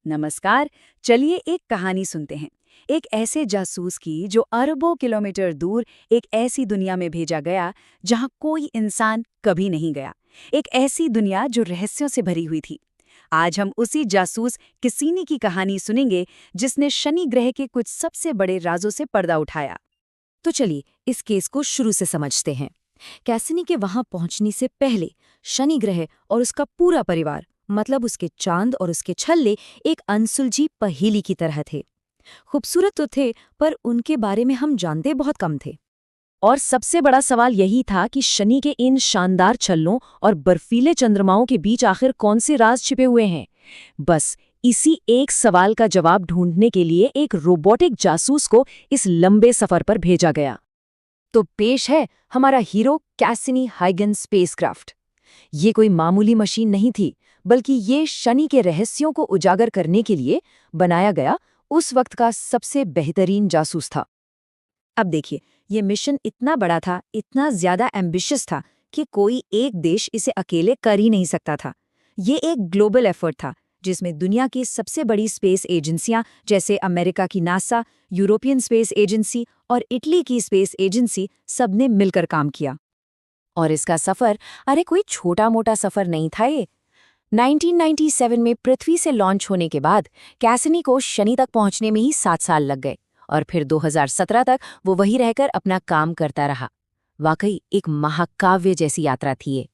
नमस्कार। चलिए एक कहानी सुनते हैं। एक ऐसे जासूस की जो अरबों किलोमीटर दूर एक ऐसी दुनिया में भेजा गया जहां कोई इंसान कभी नहीं गया। एक ऐसी दुनिया जो रहस्यों से भरी हुई थी। आज हम उसी जासूस कैसिनी की कहानी सुनेंगे जिसने शनि ग्रह के कुछ सबसे बड़े राजों से पर्दा उठाया। तो चलिए इस केस को शुरू से समझते हैं। कैसिनी के वहां पहुंचने से पहले शनि ग्रह और उसका पूरा परिवार, मतलब उसके चांद और उसके छल्ले, एक अनसुलझी पहेली की तरह थे। खूबसूरत तो थे, पर उनके बारे में हम जानते बहुत कम थे। और सबसे बड़ा सवाल यही था कि शनि के इन शानदार छल्लों और बर्फीले चंद्रमाओं के बीच आखिर कौन से राज छिपे हुए हैं। बस इसी एक सवाल का जवाब ढूंढने के लिए एक रोबोटिक जासूस को इस लंबे सफर पर भेजा गया। तो पेश है हमारा हीरो कैसिनी हाइगन्स स्पेसक्राफ्ट। ये कोई मामूली मशीन नहीं थी, बल्कि ये शनि के रहस्यों को उजागर करने के लिए बनाया गया उस वक्त का सबसे बेहतरीन जासूस था। अब देखिए, ये मिशन इतना बड़ा था, इतना ज्यादा एम्बिशियस था कि कोई एक देश इसे अकेले कर ही नहीं सकता था। ये एक ग्लोबल एफर्ट था जिसमें दुनिया की सबसे बड़ी स्पेस एजेंसियां जैसे अमेरिका की नासा, यूरोपियन स्पेस एजेंसी और इटली की स्पेस एजेंसी सबने मिलकर काम किया। और इसका सफर, अरे कोई छोटा मोटा सफर नहीं था ये। 1997 में पृथ्वी से लॉन्च होने के बाद कैसिनी को शनि तक पहुंचने में ही 7 साल लग गए, और फिर 2017 तक वो वहीं रहकर अपना काम करता रहा। वाकई एक महाकाव्य जैसी यात्रा थी ये।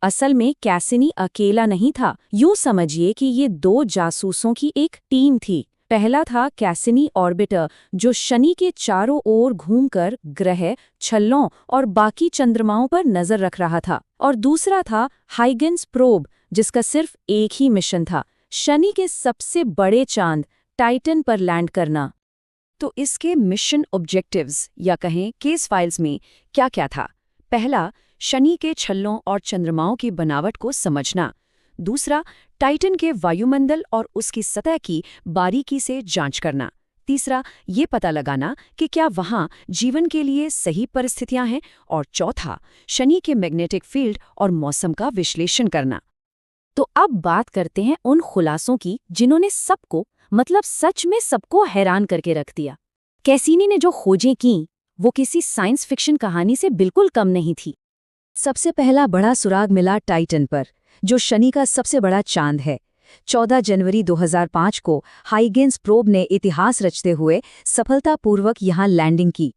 असल में कैसिनी अकेला नहीं था। यूं समझिए कि ये दो जासूसों की एक टीम थी। पहला था कैसिनी ऑर्बिटर, जो शनि के चारों ओर घूमकर ग्रह, छल्लों और बाकी चंद्रमाओं पर नजर रख रहा था। और दूसरा था हाइगन्स प्रोब, जिसका सिर्फ एक ही मिशन था, शनि के सबसे बड़े चांद टाइटन पर लैंड करना। तो इसके मिशन ऑब्जेक्टिव्स या कहें केस फाइल्स में क्या-क्या था? पहला, शनि के छल्लों और चंद्रमाओं की बनावट को समझना। दूसरा, टाइटन के वायुमंडल और उसकी सतह की बारीकी से जांच करना। तीसरा, ये पता लगाना कि क्या वहां जीवन के लिए सही परिस्थितियां हैं। और चौथा, शनि के मैग्नेटिक फील्ड और मौसम का विश्लेषण करना। तो अब बात करते हैं उन खुलासों की जिन्होंने सबको, मतलब सच में सबको हैरान करके रख दिया। कैसिनी ने जो खोजें की वो किसी साइंस फिक्शन कहानी से बिल्कुल कम नहीं थी। सबसे पहला बड़ा सुराग मिला टाइटन पर, जो शनि का सबसे बड़ा चांद है। 14 जनवरी 2005 को हाइगन्स प्रोब ने इतिहास रचते हुए सफलतापूर्वक यहां लैंडिंग की।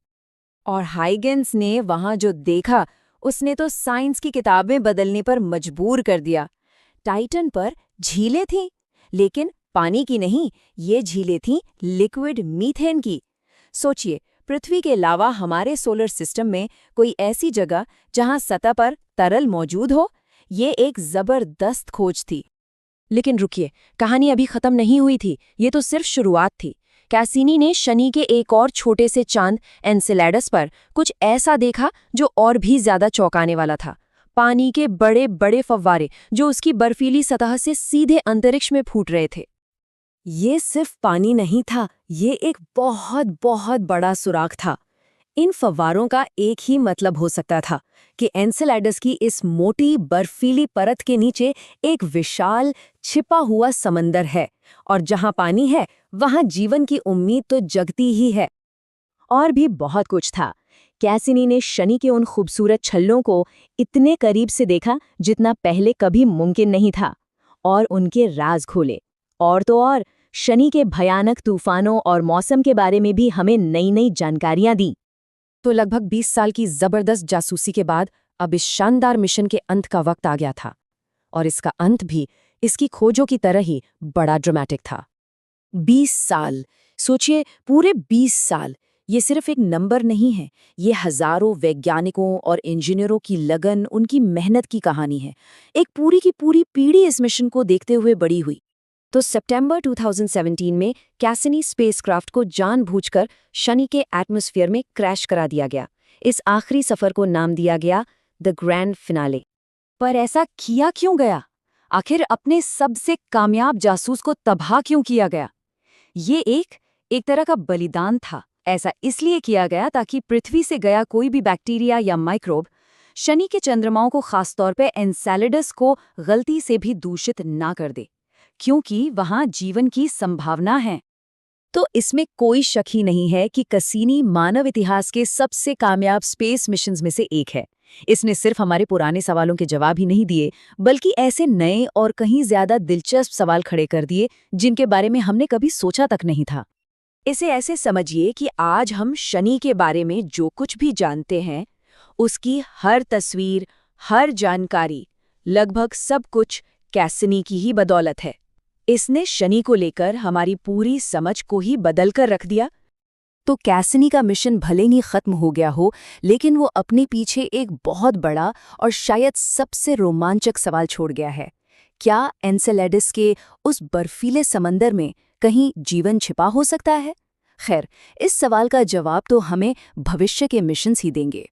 और हाइगन्स ने वहां जो देखा, उसने तो साइंस की किताबें बदलने पर मजबूर कर दिया। टाइटन पर झीलें थीं, लेकिन पानी की नहीं, ये झीलें थीं लिक्विड मीथेन की। सोचिए, पृथ्वी के अलावा हमारे सोलर सिस्टम में कोई ऐसी जगह जहां सतह पर तरल मौजूद हो, ये एक जबरदस्त खोज थी। लेकिन रुकिए, कहानी अभी खत्म नहीं हुई थी। ये तो सिर्फ शुरुआत थी। कैसिनी ने शनि के एक और छोटे से चांद एनसेलेडस पर कुछ ऐसा देखा जो और भी ज्यादा चौंकाने वाला था। पानी के बड़े बड़े फव्वारे जो उसकी बर्फीली सतह से सीधे अंतरिक्ष में फूट रहे थे। ये सिर्फ पानी नहीं था, ये एक बहुत बहुत बड़ा सुराग था। इन फव्वारों का एक ही मतलब हो सकता था कि एनसेलेडस की इस मोटी बर्फीली परत के नीचे एक विशाल छिपा हुआ समंदर है, और जहां पानी है वहां जीवन की उम्मीद तो जगती ही है। और भी बहुत कुछ था। कैसिनी ने शनि के उन खूबसूरत छल्लों को इतने करीब से देखा जितना पहले कभी मुमकिन नहीं था, और उनके राज खोले। और तो और, शनि के भयानक तूफानों और मौसम के बारे में भी हमें नई नई जानकारियां दी। तो लगभग 20 साल की जबरदस्त जासूसी के बाद अब इस शानदार मिशन के अंत का वक्त आ गया था। और इसका अंत भी इसकी खोजों की तरह ही बड़ा ड्रामेटिक था। 20 साल, सोचिए, पूरे 20 साल। ये सिर्फ एक नंबर नहीं है, ये हजारों वैज्ञानिकों और इंजीनियरों की लगन, उनकी मेहनत की कहानी है। एक पूरी की पूरी पीढ़ी इस मिशन को देखते हुए बड़ी हुई। तो सितंबर 2017 में कैसिनी स्पेसक्राफ्ट को जानबूझकर शनि के एटमॉस्फेयर में क्रैश करा दिया गया। इस आखिरी सफर को नाम दिया गया द ग्रैंड फिनाले। पर ऐसा किया क्यों गया? आखिर अपने सबसे कामयाब जासूस को तबाह क्यों किया गया? ये एक तरह का बलिदान था। ऐसा इसलिए किया गया ताकि पृथ्वी से गया कोई भी बैक्टीरिया या माइक्रोब शनि के चंद्रमाओं को, खासतौर पे एनसेलेडस को, गलती से भी दूषित ना कर दे। क्योंकि वहां जीवन की संभावना है। तो इसमें कोई शक ही नहीं है कि कैसिनी मानव इतिहास के सबसे कामयाब स्पेस मिशंस में से एक है। इसने सिर्फ हमारे पुराने सवालों के जवाब ही नहीं दिए, बल्कि ऐसे नए और कहीं ज्यादा दिलचस्प सवाल खड़े कर दिए जिनके बारे में हमने कभी सोचा तक नहीं था। इसे ऐसे समझिए कि आज हम शनि के बारे में जो कुछ भी जानते हैं, उसकी हर तस्वीर, हर जानकारी, लगभग सब कुछ कैसिनी की ही बदौलत है। इसने शनि को लेकर हमारी पूरी समझ को ही बदल कर रख दिया। तो कैसिनी का मिशन भले ही खत्म हो गया हो, लेकिन वो अपने पीछे एक बहुत बड़ा और शायद सबसे रोमांचक सवाल छोड़ गया है। क्या एन्सेलेडस के उस बर्फीले समंदर में कहीं जीवन छिपा हो सकता है? खैर, इस सवाल का जवाब तो हमें भविष्य के मिशंस ही देंगे।